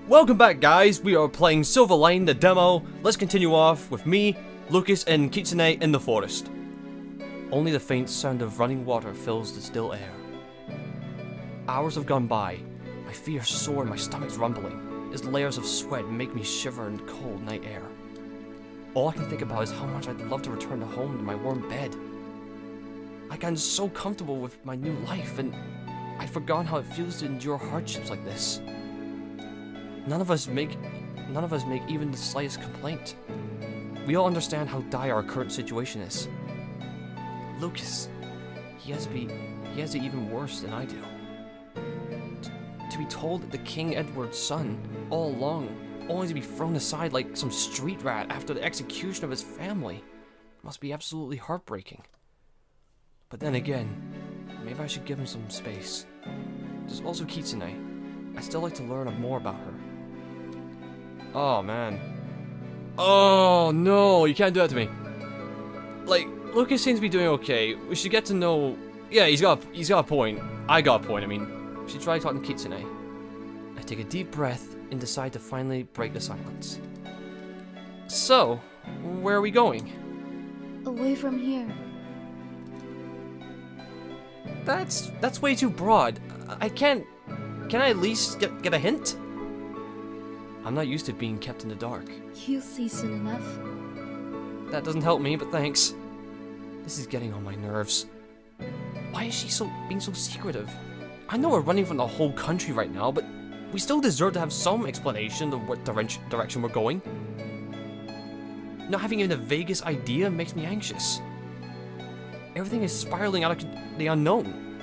Welcome back, guys. We are playing Silverline, the demo. Let's continue off with me, Lucas, and Kitsune in the forest. Only the faint sound of running water fills the still air. Hours have gone by. My feet are sore and my stomach's rumbling, as layers of sweat make me shiver in the cold night air. All I can think about is how much I'd love to return to home to my warm bed. I've gotten so comfortable with my new life, and I'd forgotten how it feels to endure hardships like this. None of us make even the slightest complaint. We all understand how dire our current situation is. Lucas, he has it even worse than I do. To be told that the King Edward's son, all along, only to be thrown aside like some street rat after the execution of his family, must be absolutely heartbreaking. But then again, maybe I should give him some space. There's also Kitsune. I'd still like to learn more about her. Oh man. Oh no, you can't do that to me. Like, Lucas seems to be doing okay. We should get to know... Yeah, he's got a point. I got a point, I mean. We should try talking to Kitsune. I take a deep breath and decide to finally break the silence. So, where are we going? Away from here. That's way too broad. I can't... Can I at least get a hint? I'm not used to being kept in the dark. You'll see soon enough. That doesn't help me, but thanks. This is getting on my nerves. Why is she being so secretive? I know we're running from the whole country right now, but we still deserve to have some explanation of what direction we're going. Not having even the vaguest idea makes me anxious. Everything is spiraling out of the unknown,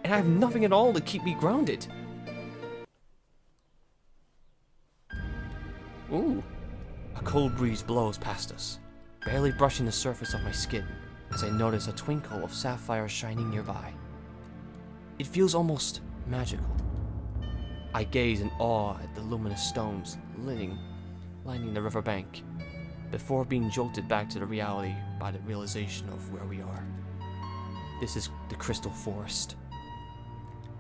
and I have nothing at all to keep me grounded. Ooh. A cold breeze blows past us, barely brushing the surface of my skin as I notice a twinkle of sapphire shining nearby. It feels almost magical. I gaze in awe at the luminous stones lining the riverbank, before being jolted back to the reality by the realization of where we are. This is the Crystal Forest.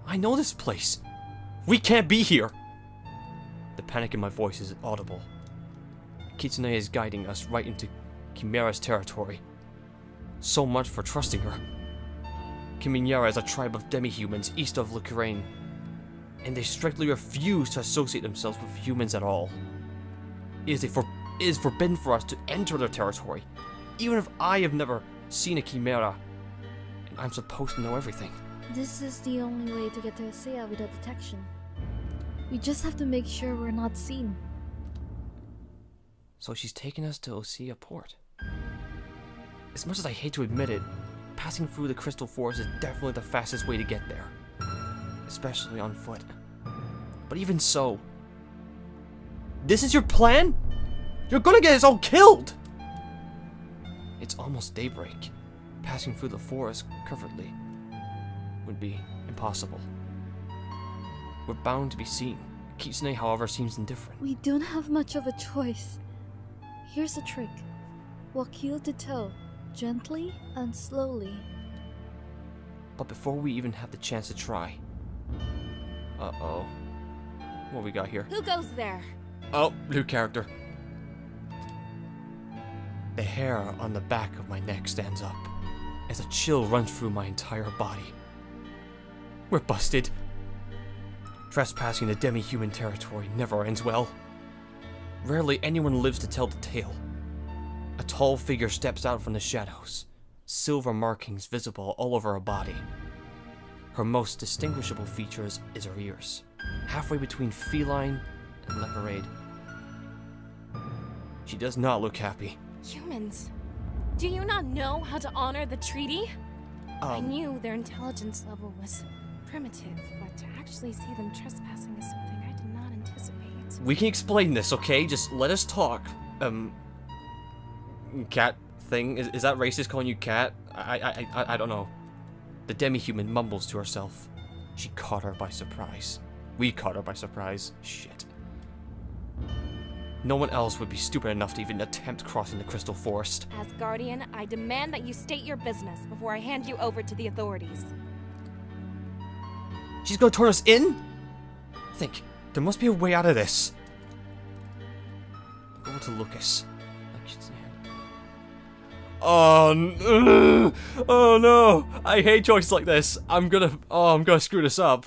I know this place! We can't be here! The panic in my voice is audible. Kitsune is guiding us right into Chimera's territory. So much for trusting her. Chimera is a tribe of demi-humans east of Lucraine, and they strictly refuse to associate themselves with humans at all. It is forbidden for us to enter their territory, even if I have never seen a Chimera, and I'm supposed to know everything. This is the only way to get to Orsea without detection. We just have to make sure we're not seen. So she's taking us to Orsea port. As much as I hate to admit it, passing through the Crystal Forest is definitely the fastest way to get there. Especially on foot. But even so... This is your plan? You're gonna get us all killed! It's almost daybreak. Passing through the forest covertly would be impossible. We're bound to be seen. Kitsune, however, seems indifferent. We don't have much of a choice. Here's a trick. Walk heel to toe, gently and slowly. But before we even have the chance to try... Uh-oh. What we got here? Who goes there? Oh, new character. The hair on the back of my neck stands up, as a chill runs through my entire body. We're busted. Trespassing the demi-human territory never ends well. Rarely anyone lives to tell the tale. A tall figure steps out from the shadows, silver markings visible all over her body. Her most distinguishable features is her ears, halfway between feline and leopard. She does not look happy. Humans, do you not know how to honor the treaty? I knew their intelligence level was primitive, but to actually see them trespassing is something I did not anticipate. We can explain this, okay? Just let us talk. Cat thing? Is that racist calling you cat? I don't know. The demi-human mumbles to herself. She caught her by surprise. We caught her by surprise. Shit. No one else would be stupid enough to even attempt crossing the Crystal Forest. As Guardian, I demand that you state your business before I hand you over to the authorities. She's gonna turn us in? Think There must be a way out of this. Go to Lucas. Oh no! I hate choices like this. I'm gonna screw this up.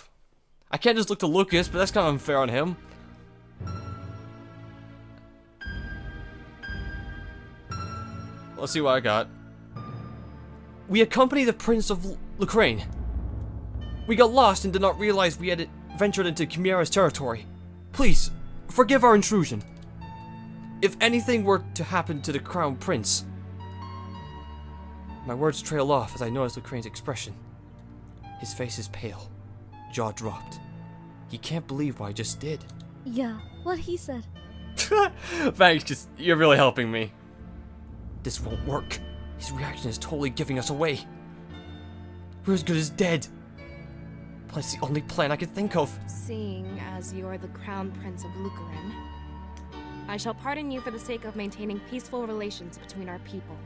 I can't just look to Lucas, but that's kind of unfair on him. Let's see what I got. We accompany the Prince of Lucraine. We got lost and did not realize we had ventured into Chimera's territory. Please, forgive our intrusion. If anything were to happen to the Crown Prince... My words trail off as I notice Lucraine's expression. His face is pale, jaw dropped. He can't believe what I just did. Yeah, what he said. Thanks, you're really helping me. This won't work. His reaction is totally giving us away. We're as good as dead. But it's the only plan I could think of. Seeing as you're the Crown Prince of Lucraine, I shall pardon you for the sake of maintaining peaceful relations between our people.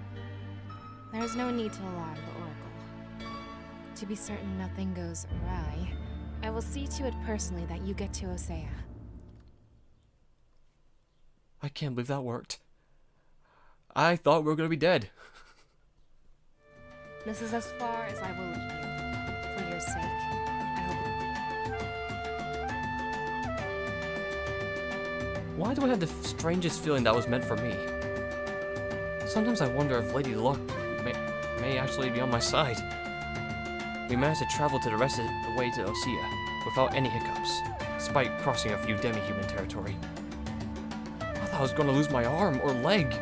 There is no need to alarm the Oracle. To be certain nothing goes awry, I will see to it personally that you get to Orsea. I can't believe that worked. I thought we were gonna be dead. This is as far as I will lead you. For your sake, I hope. Why do I have the strangest feeling that was meant for me? Sometimes I wonder if Lady Luck may actually be on my side. We managed to travel to the rest of the way to Orsea without any hiccups, despite crossing a few demi-human territory. I thought I was going to lose my arm or leg,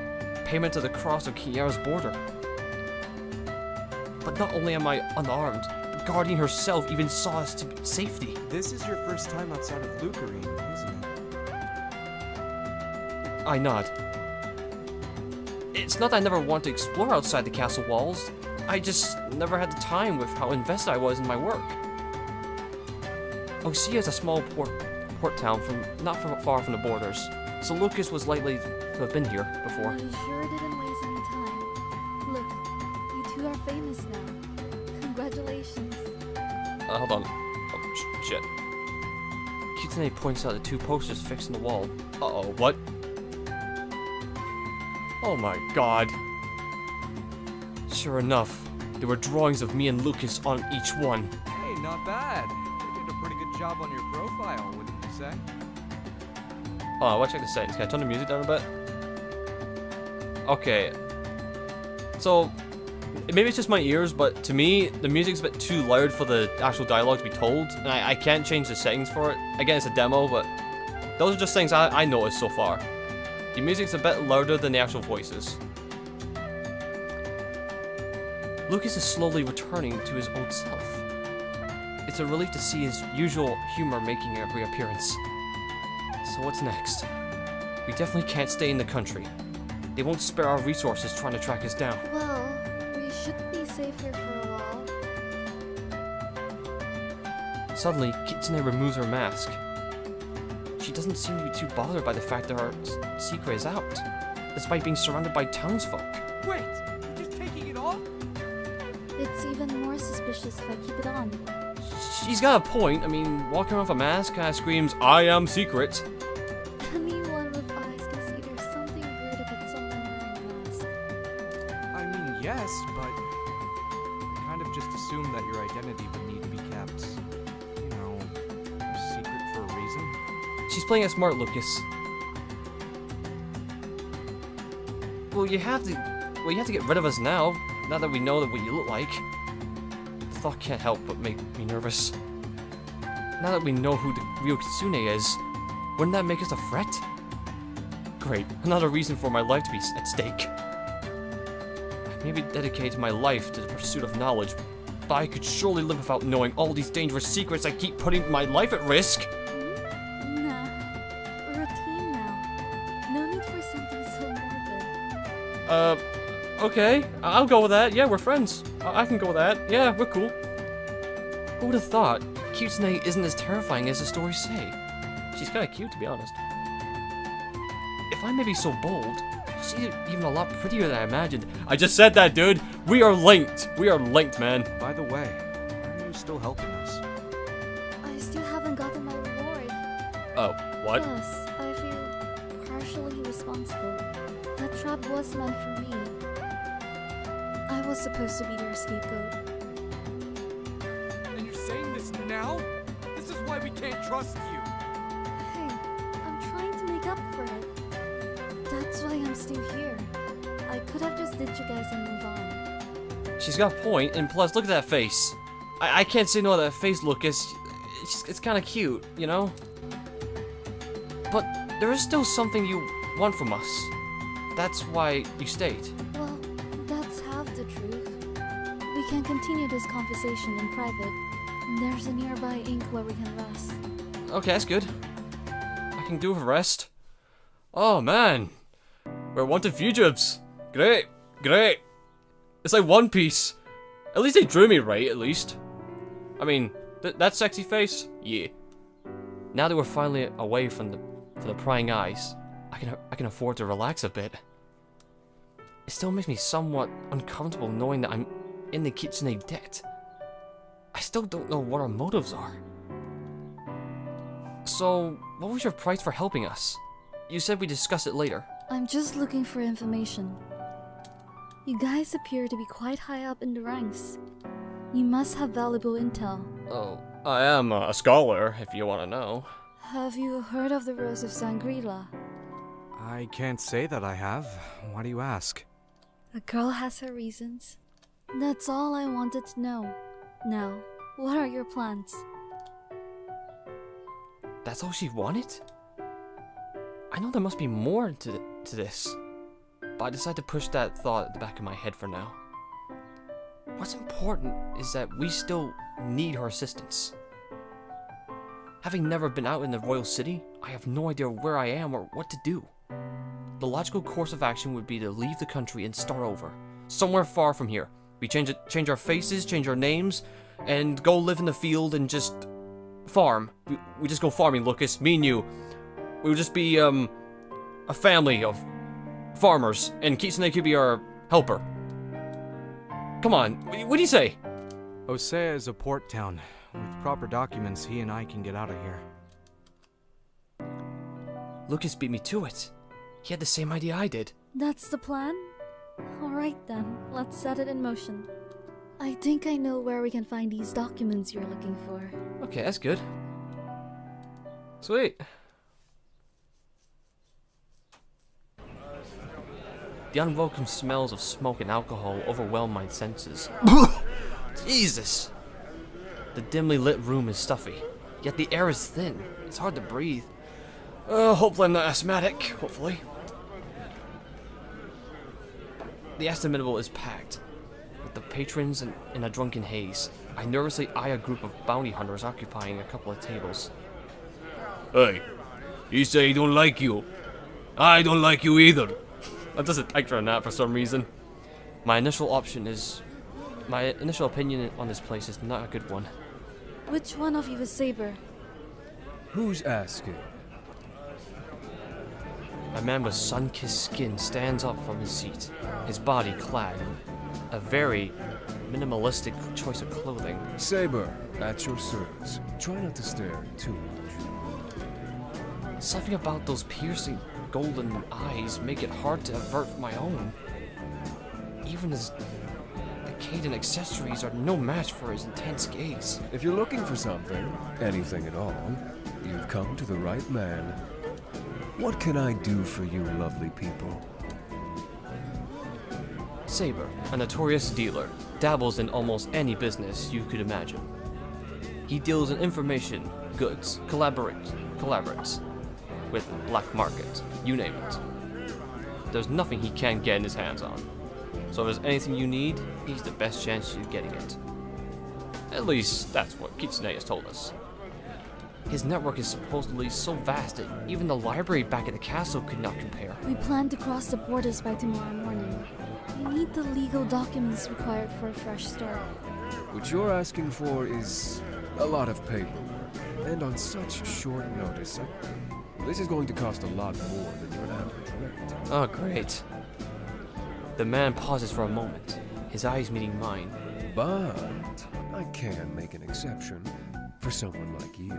payment to the cross of Chimera's border. But not only am I unarmed, the Guardian herself even saw us to safety. This is your first time outside of Lucraine, isn't it? I nod. It's not that I never wanted to explore outside the castle walls. I just never had the time with how invested I was in my work. Orsea is a small port town not far from the borders, so Lucas was likely to have been here before. You sure didn't waste any time. Look, you two are famous now. Congratulations. Hold on. Oh, shit. Kitsune points out the two posters fixed in the wall. Uh-oh, what? Oh my god. Sure enough, there were drawings of me and Lucas on each one. Hey, not bad. You did a pretty good job on your profile, wouldn't you say? Oh, I want to check the settings. Can I turn the music down a bit? Okay. So, maybe it's just my ears, but to me, the music's a bit too loud for the actual dialogue to be told, and I can't change the settings for it. Again, it's a demo, but those are just things I noticed so far. The music's a bit louder than the actual voices. Lucas is slowly returning to his old self. It's a relief to see his usual humor making a reappearance. So what's next? We definitely can't stay in the country. They won't spare our resources trying to track us down. Well, we should be safe here for a while. Suddenly, Kitsune removes her mask. She doesn't seem to be too bothered by the fact that our secret is out, despite being surrounded by townsfolk. Wait, you're just taking it off? It's even more suspicious if I keep it on. She's got a point. I mean, walking around with a mask kind of screams, I am secret. Anyone with eyes can see there's something weird about someone wearing a mask. I mean, yes, but I kind of just assumed that your identity would need to be kept, you know, secret for a reason. She's playing it smart, Lucas. Well, you have to get rid of us now that we know what you look like. The thought can't help but make me nervous. Now that we know who the real Kitsune is, wouldn't that make us a threat? Great, another reason for my life to be at stake. I may be dedicated my life to the pursuit of knowledge, but I could surely live without knowing all these dangerous secrets I keep putting my life at risk. Nah, we're a team now. No need for something so morbid. Okay, I'll go with that. Yeah, we're friends. I can go with that. Yeah, we're cool. Who would have thought Kitsune isn't as terrifying as the stories say? She's kind of cute, to be honest. If I may be so bold, she's even a lot prettier than I imagined. I just said that, dude. We are linked. We are linked, man. By the way, why are you still helping us? I still haven't gotten my reward. Oh. What? Plus, I feel partially responsible. That trap was meant for me. I was supposed to be their scapegoat. And you're saying this now? This is why we can't trust you. Hey, I'm trying to make up for it. That's why I'm still here. I could have just ditched you guys and moved on. She's got a point, and plus, look at that face. I can't say no to that face, Lucas. It's kind of cute, you know? But there is still something you want from us. That's why you stayed. Well, that's half the truth. We can continue this conversation in private. There's a nearby inn where we can rest. Okay, that's good. I can do with a rest. Oh, man. We're wanted fugitives. Great, great. It's like One Piece. At least they drew me right, at least. I mean, that sexy face? Yeah. Now that we're finally away from the prying eyes, I can afford to relax a bit. It still makes me somewhat uncomfortable knowing that I'm in the Kitsune debt. I still don't know what our motives are. So, what was your price for helping us? You said we discuss it later. I'm just looking for information. You guys appear to be quite high up in the ranks. You must have valuable intel. Oh, I am a scholar, if you want to know. Have you heard of the Rose of Sangrila? I can't say that I have. Why do you ask? A girl has her reasons. That's all I wanted to know. Now, what are your plans? That's all she wanted? I know there must be more to this, but I decided to push that thought at the back of my head for now. What's important is that we still need her assistance. Having never been out in the royal city, I have no idea where I am or what to do. The logical course of action would be to leave the country and start over, somewhere far from here. We change our faces, change our names, and go live in the field and just farm. We just go farming, Lucas, me and you. We would just be, a family of farmers, and Kitsune could be our helper. Come on, what do you say? Orsea is a port town. With proper documents, he and I can get out of here. Lucas beat me to it. He had the same idea I did. That's the plan? Alright then, let's set it in motion. I think I know where we can find these documents you're looking for. Okay, that's good. Sweet. The unwelcome smells of smoke and alcohol overwhelm my senses. Jesus! The dimly lit room is stuffy, yet the air is thin. It's hard to breathe. Hopefully I'm not asthmatic, hopefully. The estimable is packed, with the patrons in a drunken haze. I nervously eye a group of bounty hunters occupying a couple of tables. Hey, he say he don't like you. I don't like you either. That doesn't actor on that for some reason. My initial opinion on this place is not a good one. Which one of you is Saber? Who's asking? A man with sun-kissed skin stands up from his seat, his body clad in a very minimalistic choice of clothing. Saber, at your service. Try not to stare too much. Something about those piercing golden eyes make it hard to avert from my own. Even his decadent accessories are no match for his intense gaze. If you're looking for something, anything at all, you've come to the right man. What can I do for you lovely people? Saber, a notorious dealer, dabbles in almost any business you could imagine. He deals in information, goods, collaborates with black market, you name it. There's nothing he can't get in his hands on. So if there's anything you need, he's the best chance you're getting it. At least, that's what Kitsune has told us. His network is supposedly so vast that even the library back at the castle could not compare. We plan to cross the borders by tomorrow morning. We need the legal documents required for a fresh start. What you're asking for is a lot of paper. And on such short notice, this is going to cost a lot more than your average rate. Oh, great. The man pauses for a moment, his eyes meeting mine. But I can make an exception for someone like you.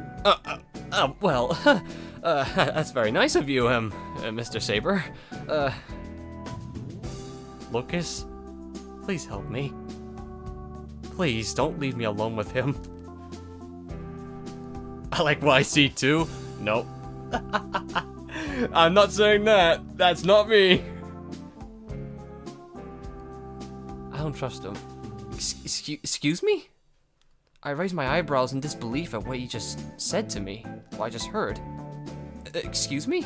Well, that's very nice of you, Mr. Saber. Lucas, please help me. Please, don't leave me alone with him. I like what I see too. Nope. I'm not saying that. That's not me. I don't trust him. Excuse me? I raised my eyebrows in disbelief at what he just said to me. What I just heard. Excuse me?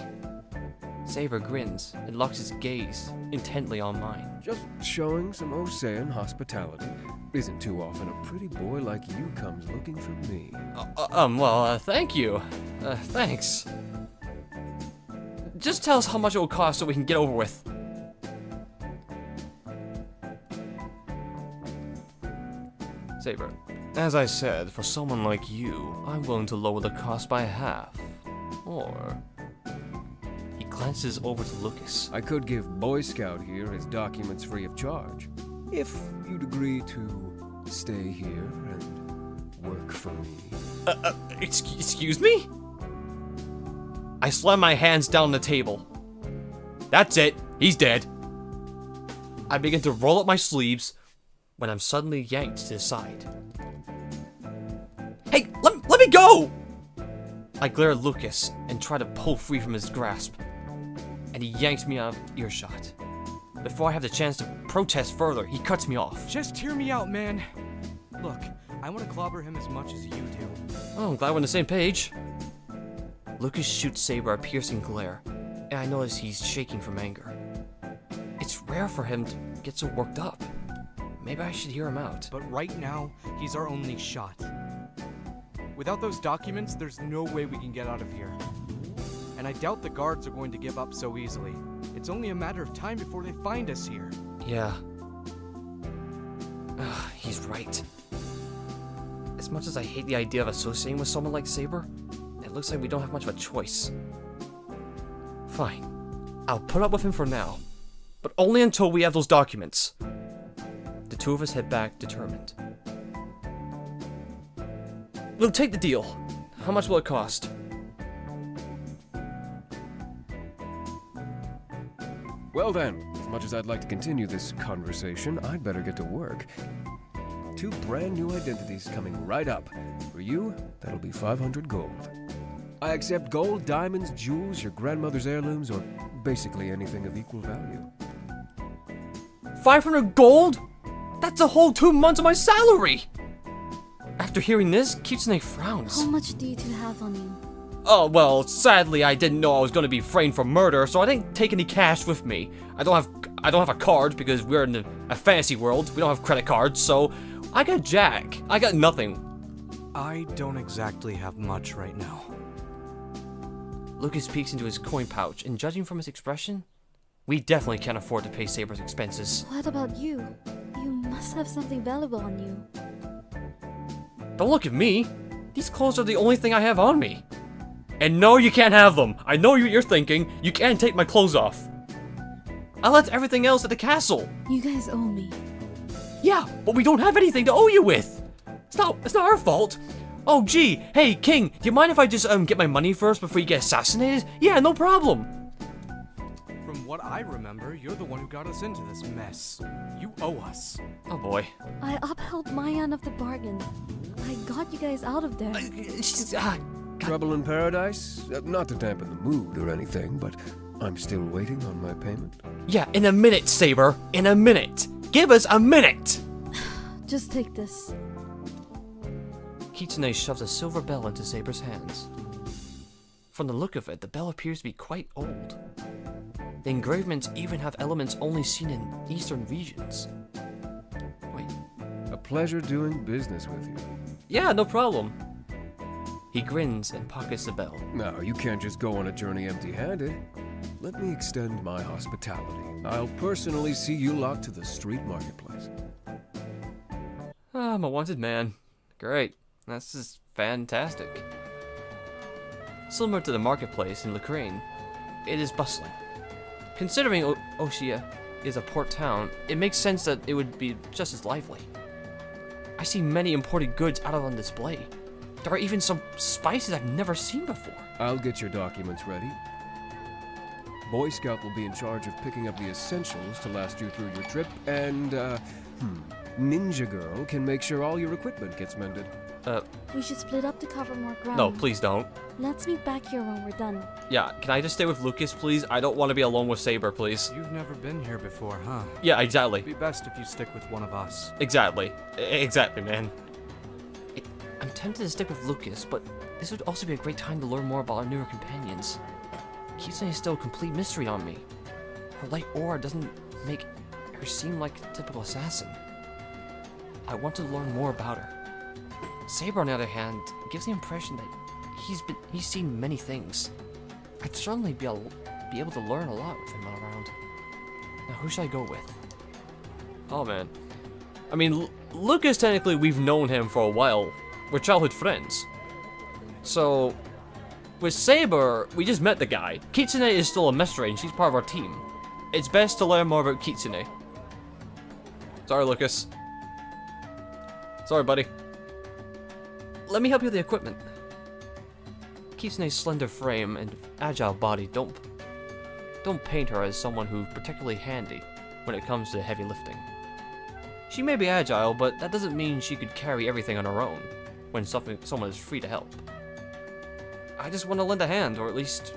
Saber grins and locks his gaze intently on mine. Just showing some Orsean hospitality. Isn't too often a pretty boy like you comes looking for me. Well, thank you. Thanks. Just tell us how much it will cost so we can get over with. Saber, as I said, for someone like you, I'm willing to lower the cost by half. Or... He glances over to Lucas. I could give Boy Scout here his documents free of charge. If you'd agree to stay here and work for me. Excuse me? I slam my hands down on the table. That's it. He's dead. I begin to roll up my sleeves when I'm suddenly yanked to the side. Hey, let me go! I glare at Lucas and try to pull free from his grasp, and he yanks me out of earshot. Before I have the chance to protest further, he cuts me off. Just hear me out, man. Look, I want to clobber him as much as you do. Oh, I'm glad we're on the same page. Lucas shoots Saber a piercing glare, and I notice he's shaking from anger. It's rare for him to get so worked up. Maybe I should hear him out. But right now, he's our only shot. Without those documents, there's no way we can get out of here. And I doubt the guards are going to give up so easily. It's only a matter of time before they find us here. Yeah. He's right. As much as I hate the idea of associating with someone like Saber, it looks like we don't have much of a choice. Fine. I'll put up with him for now. But only until we have those documents. The two of us head back, determined. We'll take the deal. How much will it cost? Well then, as much as I'd like to continue this conversation, I'd better get to work. 2 brand new identities coming right up. For you, that'll be 500 gold. I accept gold, diamonds, jewels, your grandmother's heirlooms, or basically anything of equal value. 500 gold? That's a whole 2 months of my salary! After hearing this, Kitsune frowns. How much do you two have on you? Oh, well, sadly I didn't know I was going to be framed for murder, so I didn't take any cash with me. I don't have a card because we're in a fantasy world. We don't have credit cards, so I got jack. I got nothing. I don't exactly have much right now. Lucas peeks into his coin pouch, and judging from his expression, we definitely can't afford to pay Saber's expenses. What about you? You must have something valuable on you. Don't look at me. These clothes are the only thing I have on me. And no, you can't have them. I know what you're thinking. You can't take my clothes off. I left everything else at the castle. You guys owe me. Yeah, but we don't have anything to owe you with. It's not our fault. Oh, gee. Hey, King, do you mind if I just get my money first before you get assassinated? Yeah, no problem. From what I remember, you're the one who got us into this mess. You owe us. Oh, boy. I upheld my end of the bargain. I got you guys out of there. Trouble in paradise? Not to dampen the mood or anything, but I'm still waiting on my payment. Yeah, in a minute, Saber. In a minute. Give us a minute. Just take this. Kitsune shoves a silver bell into Saber's hands. From the look of it, the bell appears to be quite old. The engravements even have elements only seen in eastern regions. Wait. A pleasure doing business with you. Yeah, no problem. He grins and pockets the bell. Now, you can't just go on a journey empty-handed. Let me extend my hospitality. I'll personally see you lot to the street marketplace. I'm a wanted man. Great. That's just fantastic. Similar to the marketplace in Lacrane, it is bustling. Considering Orsea is a port town, it makes sense that it would be just as lively. I see many imported goods out on display. There are even some spices I've never seen before. I'll get your documents ready. Boy Scout will be in charge of picking up the essentials to last you through your trip, and, Ninja Girl can make sure all your equipment gets mended. We should split up to cover more ground. No, please don't. Let's meet back here when we're done. Yeah, can I just stay with Lucas, please? I don't want to be alone with Saber, please. You've never been here before, huh? Yeah, exactly. It'd be best if you stick with one of us. Exactly. Exactly, man. I'm tempted to stick with Lucas, but this would also be a great time to learn more about our newer companions. Kitsune is still a complete mystery on me. Her light aura doesn't make her seem like a typical assassin. I want to learn more about her. Saber, on the other hand, gives the impression that he's seen many things. I'd certainly be able to learn a lot with him around. Now, who should I go with? Oh man, I mean, Lucas, technically we've known him for a while. We're childhood friends. So, with Saber, we just met the guy. Kitsune is still a mystery and she's part of our team. It's best to learn more about Kitsune. Sorry, Lucas. Sorry, buddy. Let me help you with the equipment. Kitsune's slender frame and agile body don't paint her as someone who's particularly handy when it comes to heavy lifting. She may be agile, but that doesn't mean she could carry everything on her own when someone is free to help. I just want to lend a hand, or at least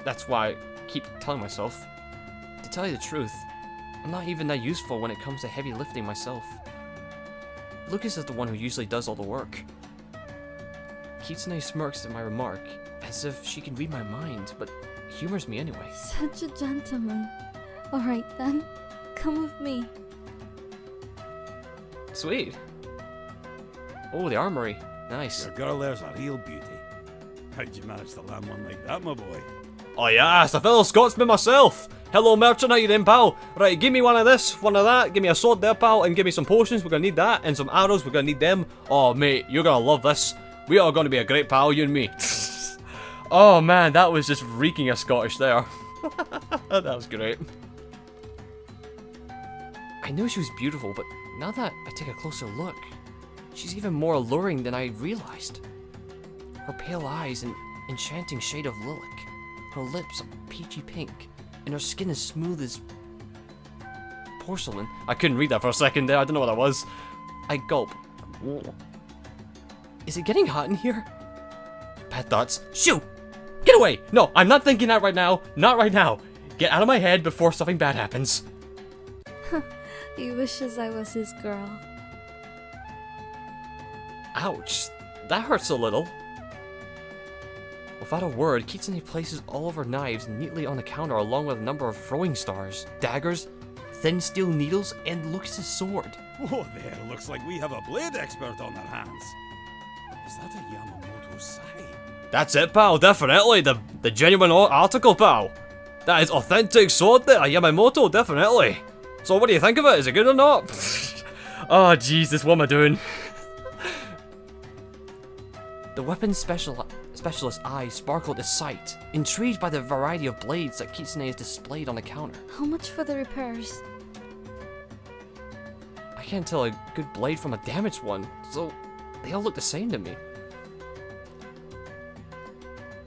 that's why I keep telling myself. To tell you the truth, I'm not even that useful when it comes to heavy lifting myself. Lucas is the one who usually does all the work. Kitsune smirks at my remark, as if she can read my mind, but humors me anyway. Such a gentleman. Alright then, come with me. Sweet. Oh, the armory. Nice. Your girl there's a real beauty. How'd you manage to land one like that, my boy? Oh yes, a fellow Scotsman myself. Hello, merchant, how you doing, pal? Right, give me one of this, one of that, give me a sword there, pal, and give me some potions, we're gonna need that, and some arrows, we're gonna need them. Oh, mate, you're gonna love this. We are gonna be a great pal, you and me. Oh man, that was just reeking of Scottish there. That was great. I knew she was beautiful, but now that I take a closer look, she's even more alluring than I realized. Her pale eyes an enchanting shade of lilac, her lips a peachy pink, and her skin as smooth as porcelain. I couldn't read that for a second there, I don't know what that was. I gulp. Is it getting hot in here? Bad thoughts. Shoo! Get away! No, I'm not thinking that right now. Not right now. Get out of my head before something bad happens. He wishes I was his girl. Ouch. That hurts a little. Without a word, Kitsune places all of her knives neatly on the counter along with a number of throwing stars, daggers, thin steel needles, and Lucas's sword. Oh, there, looks like we have a blade expert on our hands. Is that a Yamamoto Sai? That's it, pal, definitely. The genuine article, pal. That is authentic sword there, Yamamoto, definitely. So what do you think of it? Is it good or not? Oh, Jesus, what am I doing? The weapons specialist's eyes sparkle at the sight, intrigued by the variety of blades that Kitsune has displayed on the counter. How much for the repairs? I can't tell a good blade from a damaged one, so they all look the same to me.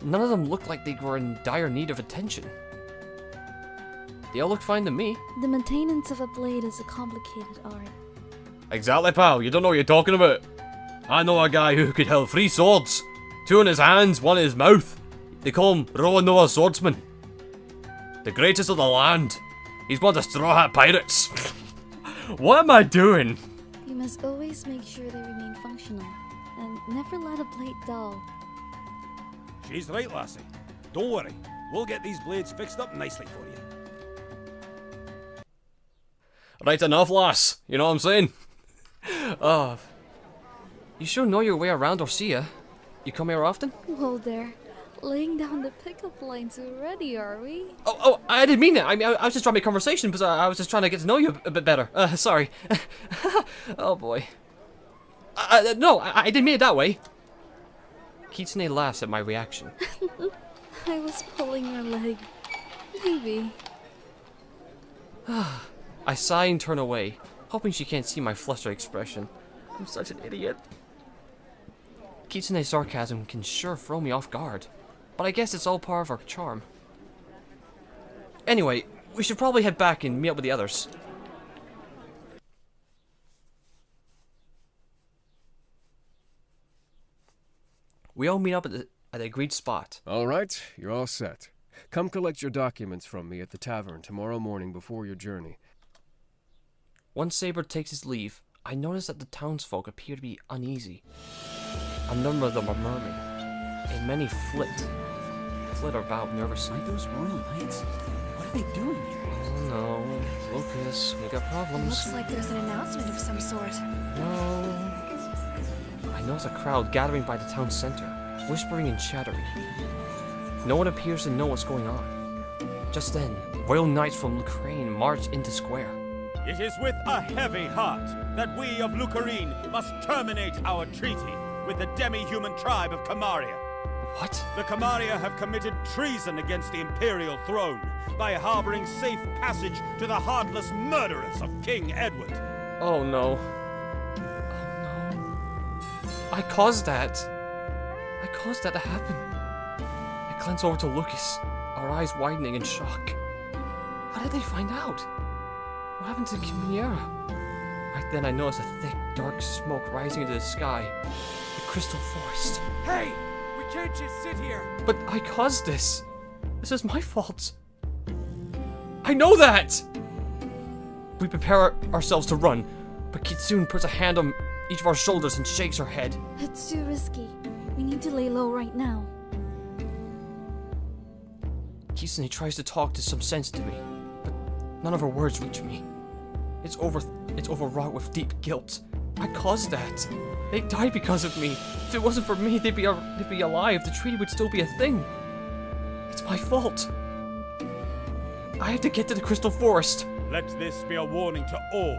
None of them look like they were in dire need of attention. They all look fine to me. The maintenance of a blade is a complicated art. Exactly, pal. You don't know what you're talking about. I know a guy who could hold 3 swords. 2 in his hands, 1 in his mouth. They call him Rowan Noah Swordsman. The greatest of the land. He's one of the Straw Hat Pirates. What am I doing? You must always make sure they remain functional, and never let a blade dull. She's right, lassie. Don't worry. We'll get these blades fixed up nicely for you. Right enough, lass. You know what I'm saying? You sure know your way around Orsea. You come here often? Whoa there. Laying down the pickup lines already, are we? Oh, I didn't mean it. I mean, I was just trying to make conversation because I was just trying to get to know you a bit better. Sorry. Oh boy. No, I didn't mean it that way. Kitsune laughs at my reaction. I was pulling your leg. Maybe. I sigh and turn away, hoping she can't see my flustered expression. I'm such an idiot. Kitsune's sarcasm can sure throw me off guard, but I guess it's all part of our charm. Anyway, we should probably head back and meet up with the others. We all meet up at the agreed spot. All right, you're all set. Come collect your documents from me at the tavern tomorrow morning before your journey. Once Saber takes his leave, I notice that the townsfolk appear to be uneasy. A number of them are murmuring, and many flit about nervously. Like those royal knights? What are they doing here? Oh no, Lucas, we got problems. Looks like there's an announcement of some sort. No. I notice a crowd gathering by the town center, whispering and chattering. No one appears to know what's going on. Just then, royal knights from Lucrane march into square. It is with a heavy heart that we of Lucarine must terminate our treaty with the demi-human tribe of Camaria. What? The Camaria have committed treason against the imperial throne by harboring safe passage to the heartless murderers of King Edward. Oh no. Oh no. I caused that. I caused that to happen. I glance over to Lucas, our eyes widening in shock. How did they find out? What happened to Chimera? Right then I notice a thick, dark smoke rising into the sky. The crystal forest. Hey! We can't just sit here! But I caused this. This is my fault. I know that! We prepare ourselves to run, but Kitsune puts a hand on each of our shoulders and shakes her head. It's too risky. We need to lay low right now. Kitsune tries to talk to some sense to me, but none of her words reach me. It's overwrought with deep guilt. I caused that. They died because of me. If it wasn't for me, they'd be alive. The treaty would still be a thing. It's my fault. I have to get to the Crystal Forest. Let this be a warning to all.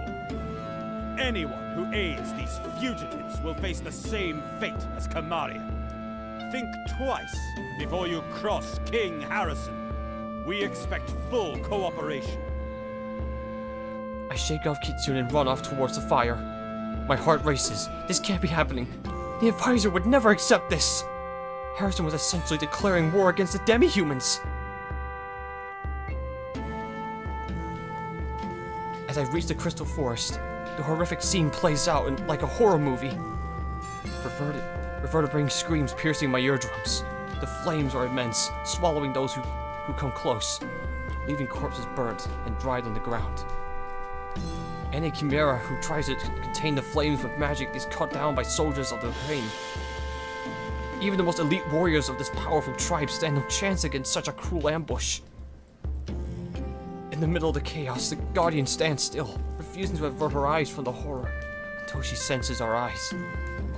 Anyone who aids these fugitives will face the same fate as Camaria. Think twice before you cross King Harrison. We expect full cooperation. I shake off Kitsune and run off towards the fire. My heart races. This can't be happening. The advisor would never accept this. Harrison was essentially declaring war against the demi-humans. As I reach the Crystal Forest, the horrific scene plays out like a horror movie. Reverberate screams piercing my eardrums. The flames are immense, swallowing those who come close, leaving corpses burnt and dried on the ground. Any chimera who tries to contain the flames with magic is cut down by soldiers of the Ukraine. Even the most elite warriors of this powerful tribe stand no chance against such a cruel ambush. In the middle of the chaos, the Guardian stands still, refusing to avert her eyes from the horror, until she senses our eyes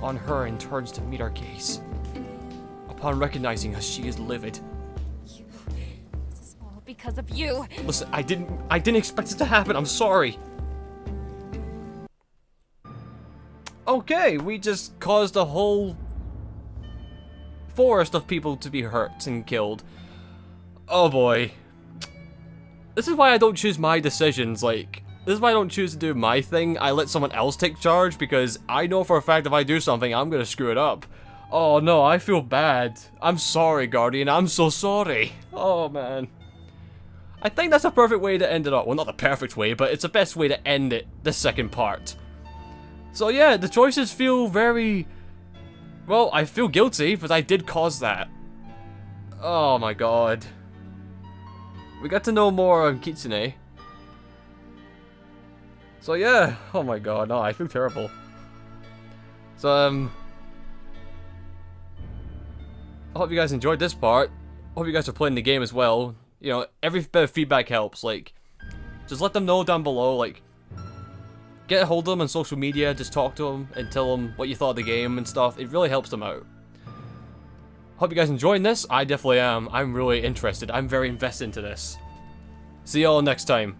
on her and turns to meet our gaze. Upon recognizing us, she is livid. This is all because of you. Listen, I didn't expect it to happen. I'm sorry. Okay, we just caused a whole forest of people to be hurt and killed. Oh boy. This is why I don't choose my decisions, like, this is why I don't choose to do my thing. I let someone else take charge, because I know for a fact if I do something, I'm gonna screw it up. Oh no, I feel bad. I'm sorry, Guardian, I'm so sorry. Oh man. I think that's a perfect way to end it up. Well, not the perfect way, but it's the best way to end it, the second part. So yeah, the choices feel very... Well, I feel guilty, but I did cause that. Oh my god. We got to know more on Kitsune. So yeah, oh my god, no, I feel terrible. So, I hope you guys enjoyed this part. I hope you guys are playing the game as well. You know, every bit of feedback helps, like, just let them know down below, like, get a hold of them on social media, just talk to them and tell them what you thought of the game and stuff. It really helps them out. Hope you guys enjoying this. I definitely am. I'm really interested. I'm very invested into this. See y'all next time.